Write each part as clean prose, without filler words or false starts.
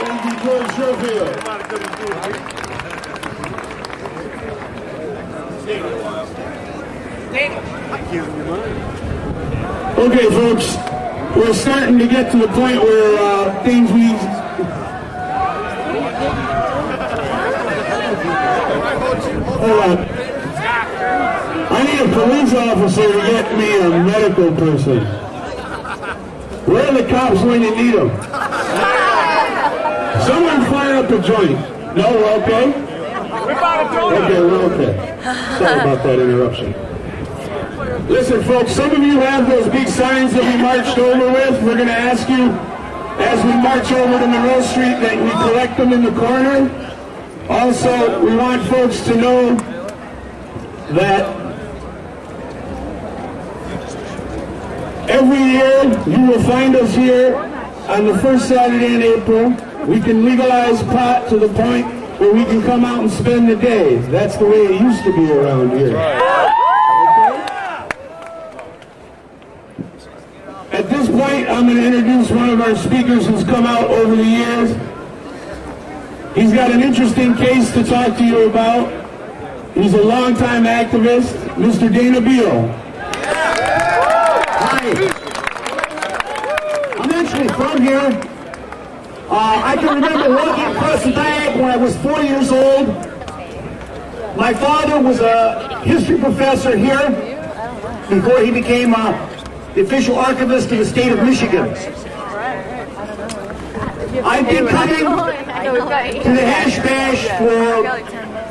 Thank you, George Sherfield. Okay, folks, we're starting to get to the point where things we... Hold on. I need a police officer to get me a medical person. Where are the cops when you need them? Someone fire up a joint. No, we're okay? Okay, we're okay. Sorry about that interruption. Listen, folks, some of you have those big signs that we marched over with. We're going to ask you, as we march over to Monroe Street, that we collect them in the corner. Also, we want folks to know that every year you will find us here on the first Saturday in April. We can legalize pot to the point where we can come out and spend the day. That's the way it used to be around here. At this point, I'm going to introduce one of our speakers who's come out over the years. He's got an interesting case to talk to you about. He's a longtime activist, Mr. Dana Beal. Hi. I'm actually from here. I can remember walking across the Diag when I was 4 years old. My father was a history professor here before he became the official archivist of the state of Michigan. I've been coming to the Hash Bash for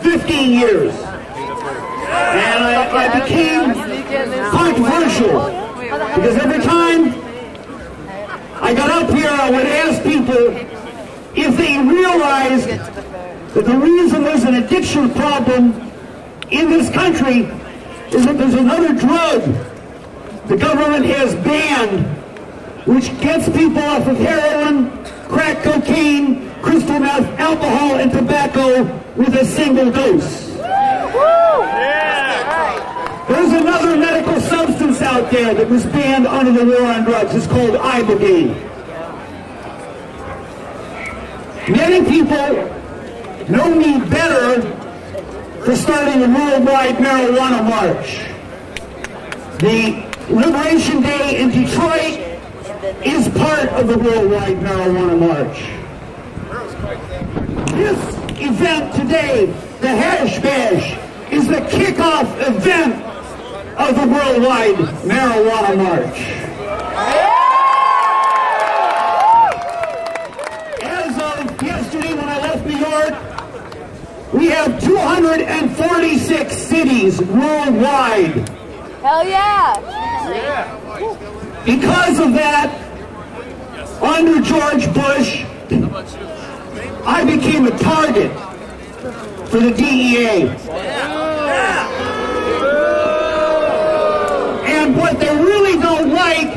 15 years. And I became controversial because every time I got up here, I would ask people if they realized that the reason there's an addiction problem in this country is that there's another drug the government has banned which gets people off of heroin, crack cocaine, crystal meth, alcohol, and tobacco with a single dose. There's another medical substance out there that was banned under the war on drugs. It's called ibogaine. Many people know me better for starting a worldwide marijuana march. The Liberation Day in Detroit is part of the worldwide marijuana march. This event today, the Hash Bash, is the kickoff event of the worldwide marijuana march. As of yesterday when I left New York, we have 246 cities worldwide. Hell yeah! Because of that, under George Bush, I became a target for the DEA. And what they really don't like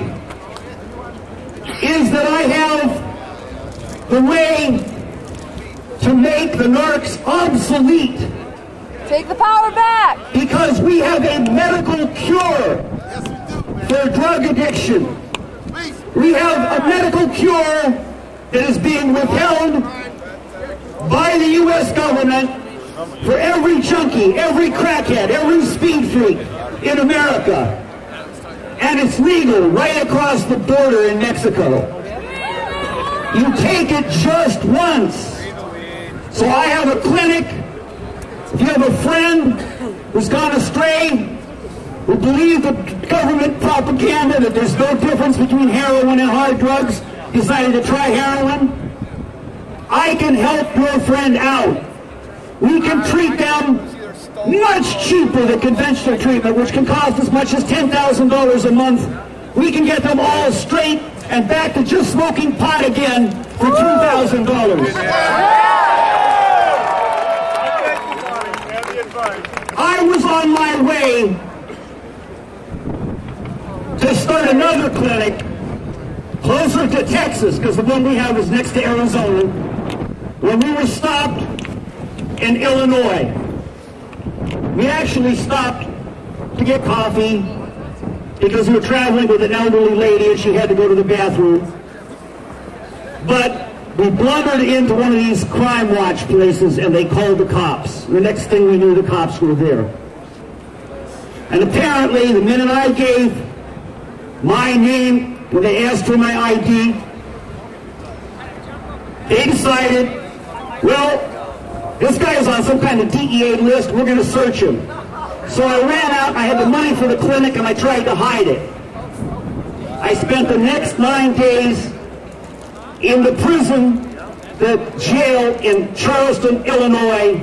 is that I have the way to make the narcs obsolete. Take the power back! Because we have a medical cure for drug addiction. We have a medical cure that is being withheld by the U.S. government for every junkie, every crackhead, every speed freak in America. And it's legal right across the border in Mexico. You take it just once. So I have a clinic. If you have a friend who's gone astray, who believes the government propaganda that there's no difference between heroin and hard drugs, decided to try heroin, I can help your friend out. We can treat them much cheaper than conventional treatment, which can cost as much as $10,000 a month. We can get them all straight and back to just smoking pot again for $2,000. I was on my way to start another clinic closer to Texas, because the one we have is next to Arizona, when we were stopped in Illinois. We actually stopped to get coffee because we were traveling with an elderly lady and she had to go to the bathroom. But we blundered into one of these crime watch places and they called the cops. The next thing we knew, the cops were there. And apparently, the minute I gave my name, when they asked for my ID, they decided, well, this guy is on some kind of DEA list, we're going to search him. So I ran out, I had the money for the clinic, and I tried to hide it. I spent the next 9 days in the prison, the jail in Charleston, Illinois,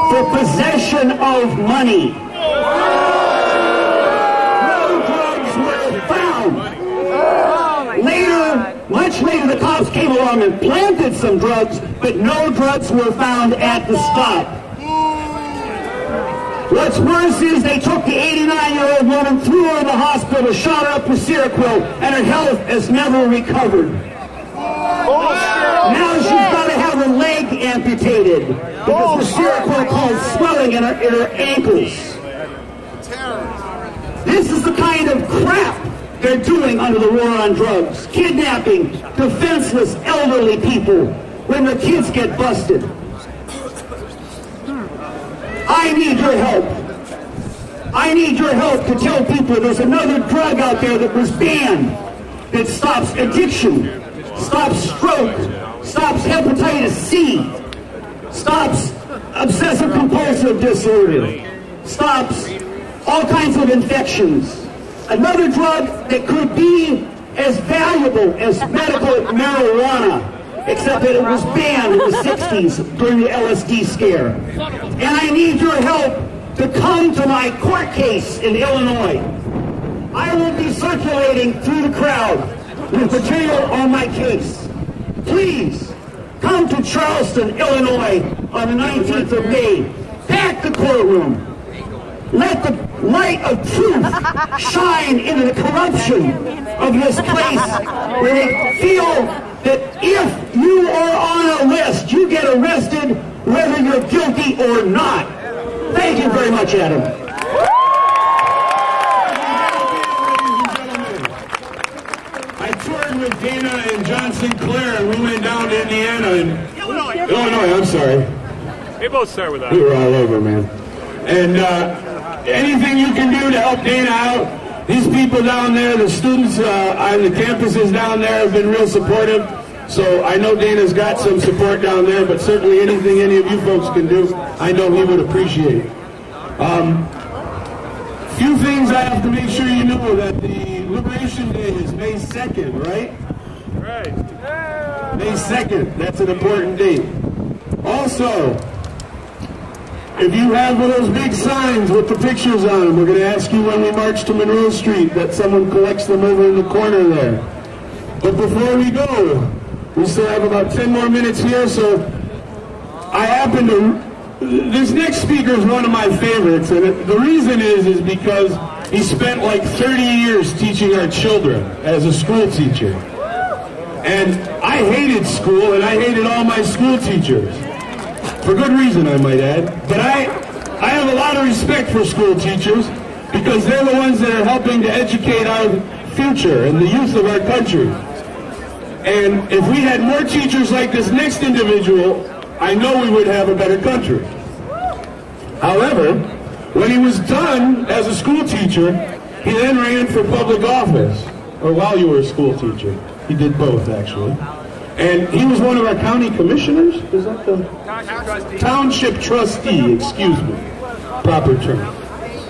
for possession of money. No drugs were found. Later, much later, the cops came along and planted some drugs, but no drugs were found at the stop. What's worse is they took the 89-year-old woman, threw her in the hospital, shot her up with Seroquel, and her health has never recovered. Now she's got to have her leg amputated because the Seroquel caused swelling in her ankles. This is the kind of crap they're doing under the war on drugs. Kidnapping defenseless elderly people when their kids get busted. I need your help. I need your help to tell people there's another drug out there that was banned that stops addiction, stops stroke, stops hepatitis C, stops obsessive compulsive disorder, stops all kinds of infections. Another drug that could be as valuable as medical marijuana, except that it was banned in the 60s during the LSD scare. And I need your help to come to my court case in Illinois. I will be circulating through the crowd with material on my case. Please, come to Charleston, Illinois on the 19th of May. Pack the courtroom. Let the light of truth shine into the corruption of this place where they feel that if you are on a list, you get arrested whether you're guilty or not. Thank you very much, Adam. I toured with Dana and John Sinclair, and we went down to Indiana and Illinois, I'm sorry. They both start with that. We were all over, man. And anything you can do to help Dana out, these people down there, the students on the campuses down there have been real supportive. So I know Dana's got some support down there, but certainly anything any of you folks can do, I know he would appreciate. Few things I have to make sure you know, that the Liberation Day is May 2nd, right? Right. May 2nd, that's an important date. Also, if you have one of those big signs with the pictures on them, we're going to ask you when we march to Monroe Street that someone collects them over in the corner there. But before we go, we still have about 10 more minutes here, so I happen to... This next speaker is one of my favorites, and the reason is because he spent like 30 years teaching our children as a school teacher. And I hated school, and I hated all my school teachers. For good reason, I might add. But I have a lot of respect for school teachers because they're the ones that are helping to educate our future and the youth of our country. And if we had more teachers like this next individual, I know we would have a better country. However, when he was done as a school teacher, he then ran for public office. Or while you were a school teacher. He did both, actually. And he was one of our county commissioners? Is that the... Township trustee, excuse me. Proper term.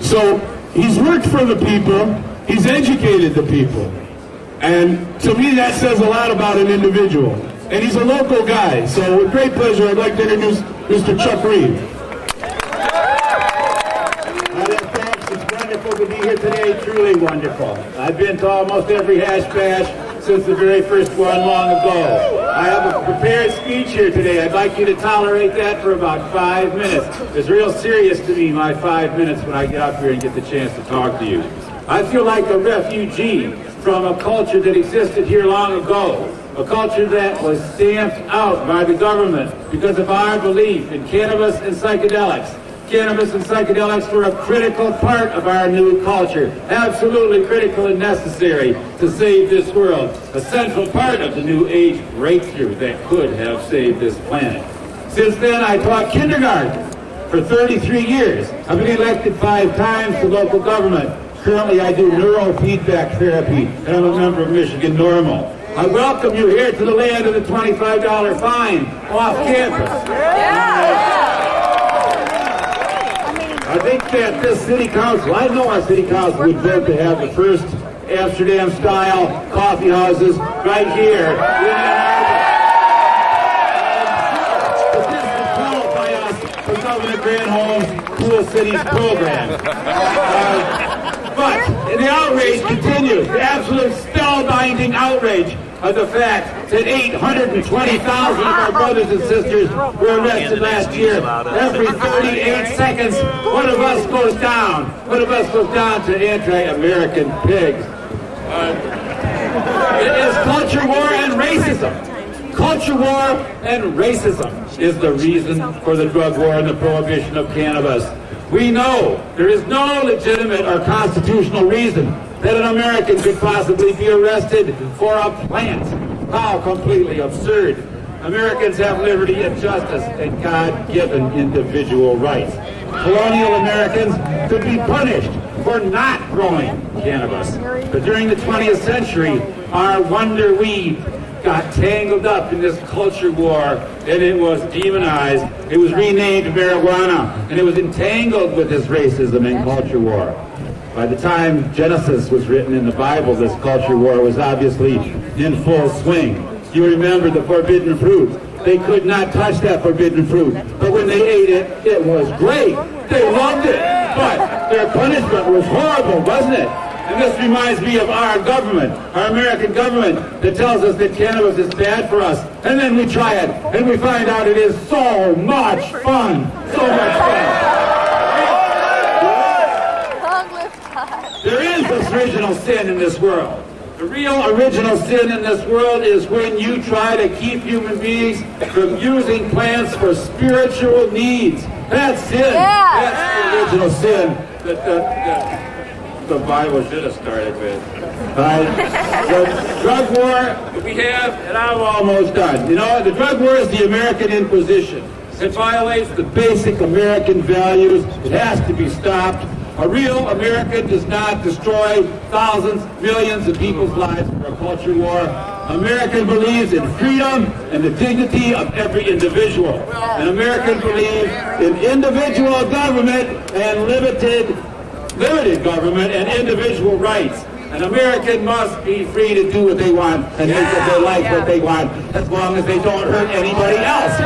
So, he's worked for the people, he's educated the people. And to me, that says a lot about an individual. And he's a local guy, so with great pleasure, I'd like to introduce Mr. Chuck Reed. Hi there, folks. It's wonderful to be here today, truly wonderful. I've been to almost every hash bash since the very first one long ago. I have a prepared speech here today. I'd like you to tolerate that for about 5 minutes. It's real serious to me, my 5 minutes, when I get up here and get the chance to talk to you. I feel like a refugee from a culture that existed here long ago, a culture that was stamped out by the government because of our belief in cannabis and psychedelics. cannabis and psychedelics were a critical part of our new culture, absolutely critical and necessary to save this world, a central part of the new age breakthrough that could have saved this planet. Since then, I taught kindergarten for 33 years. I've been elected 5 times to local government. Currently, I do neurofeedback therapy, and I'm a member of Michigan NORML. I welcome you here to the land of the $25 fine off campus. I think that this city council, I know our city council would vote to have the first Amsterdam-style coffee houses right here in Ann Arbor. But this would qualify us for Governor Granholm's Cool Cities program. But the outrage continues, the absolute spellbinding outrage of the fact that 820,000 of our brothers and sisters were arrested last year. Every 38 seconds, one of us goes down. One of us goes down to anti-American pigs. It is culture war and racism. Culture war and racism is the reason for the drug war and the prohibition of cannabis. We know there is no legitimate or constitutional reason that an American could possibly be arrested for a plant. How completely absurd. Americans have liberty and justice and God-given individual rights. Colonial Americans could be punished for not growing cannabis. But during the 20th century, our wonder weed got tangled up in this culture war, and it was demonized. It was renamed marijuana, and it was entangled with this racism and culture war. By the time Genesis was written in the Bible, this culture war was obviously in full swing. You remember the forbidden fruit. They could not touch that forbidden fruit, but when they ate it, it was great. They loved it, but their punishment was horrible, wasn't it? And this reminds me of our government, our American government, that tells us that cannabis is bad for us. And then we try it, and we find out it is so much fun. So much fun. There is this original sin in this world. The real original sin in this world is when you try to keep human beings from using plants for spiritual needs. That's sin. Yeah. That's the original sin that the Bible should have started with. The drug war we have, and I'm almost done. You know, the drug war is the American Inquisition. It violates the basic American values. It has to be stopped. A real American does not destroy thousands, millions of people's lives for a culture war. American believes in freedom and the dignity of every individual. An American believes in individual government and limited government and individual rights. An American must be free to do what they want and make of their life what they want, as long as they don't hurt anybody else.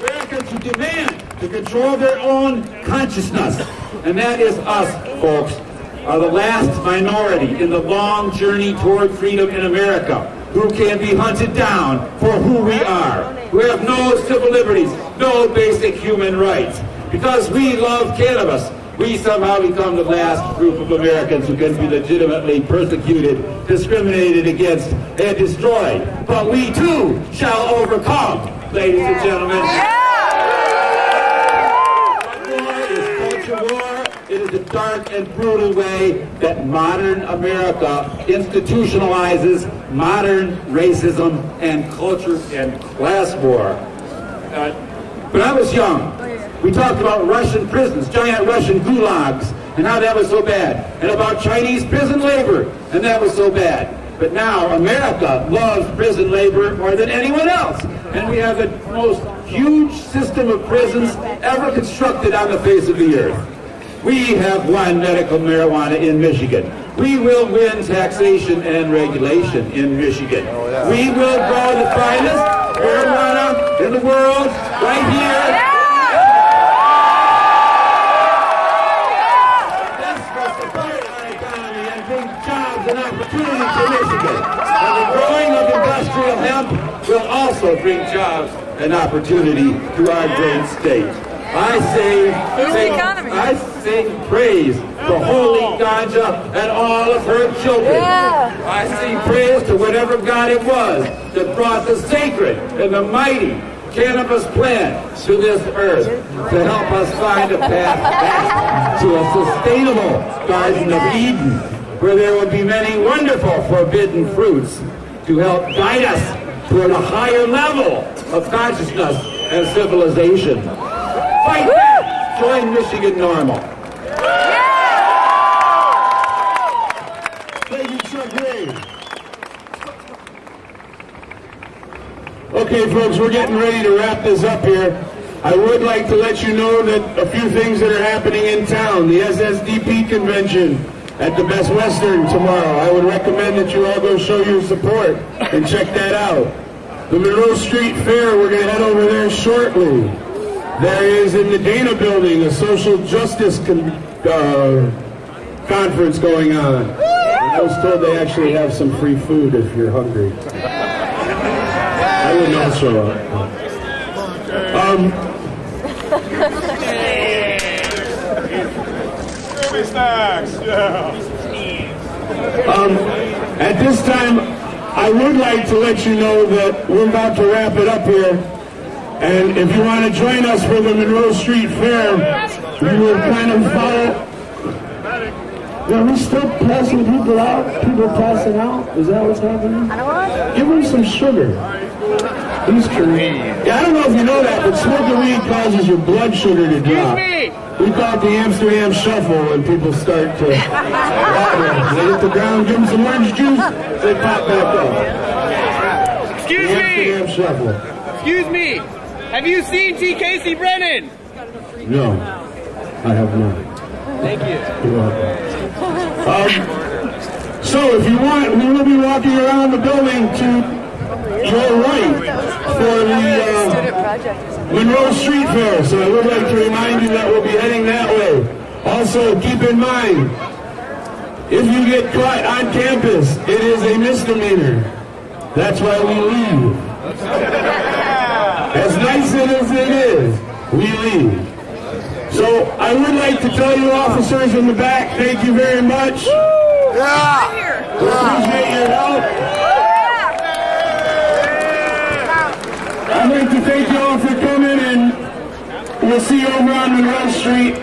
Americans who demand to control their own consciousness, and that is us, folks, are the last minority in the long journey toward freedom in America, who can be hunted down for who we are, who have no civil liberties, no basic human rights. Because we love cannabis, we somehow become the last group of Americans who can be legitimately persecuted, discriminated against, and destroyed. But we too shall overcome, ladies and gentlemen. It is a dark and brutal way that modern America institutionalizes modern racism and culture and class war. When I was young, we talked about Russian prisons, giant Russian gulags, and how that was so bad, and about Chinese prison labor, and that was so bad. But now America loves prison labor more than anyone else, and we have the most huge system of prisons ever constructed on the face of the earth. We have won medical marijuana in Michigan. We will win taxation and regulation in Michigan. We will grow the finest marijuana in the world right here. This will support our economy and bring jobs and opportunity to Michigan. And the growing of industrial hemp will also bring jobs and opportunity to our great state. I sing praise to Holy Ganja and all of her children. Yeah. I sing praise to whatever God it was that brought the sacred and the mighty cannabis plant to this earth to help us find a path back to a sustainable Garden of Eden, where there will be many wonderful forbidden fruits to help guide us toward a higher level of consciousness and civilization. Fight back! Join Michigan Normal. Thank you, Chuck Ray. Okay, folks, we're getting ready to wrap this up here. I would like to let you know that a few things that are happening in town. The SSDP convention at the Best Western tomorrow. I would recommend that you all go show your support and check that out. The Monroe Street Fair, we're going to head over there shortly. There is in the Dana Building a social justice conference going on. I was told they actually have some free food if you're hungry. I would not show up. Snacks, yeah. At this time, I would like to let you know that we're about to wrap it up here. And if you want to join us for the Monroe Street Fair, we will kind of follow. Are we still passing people out? People passing out? Is that what's happening? Give them some sugar. He's crazy. Yeah, I don't know if you know that, but smoking weed causes your blood sugar to drop. We call it the Amsterdam Shuffle when people start to water. They hit the ground, give them some orange juice, they pop back up. Excuse me! Amsterdam Shuffle. Excuse me! Have you seen T. Casey Brennan? No, I have not. Thank you. You're welcome. So if you want, we will be walking around the building to your right for the Monroe Street Fair. So I would like to remind you that we'll be heading that way. Also, keep in mind, if you get caught on campus, it is a misdemeanor. That's why we leave. As nice as it is, we leave. So I would like to tell you officers in the back, thank you very much. We appreciate your help. I'd like to thank you all for coming, and we'll see you over on Monroe Street.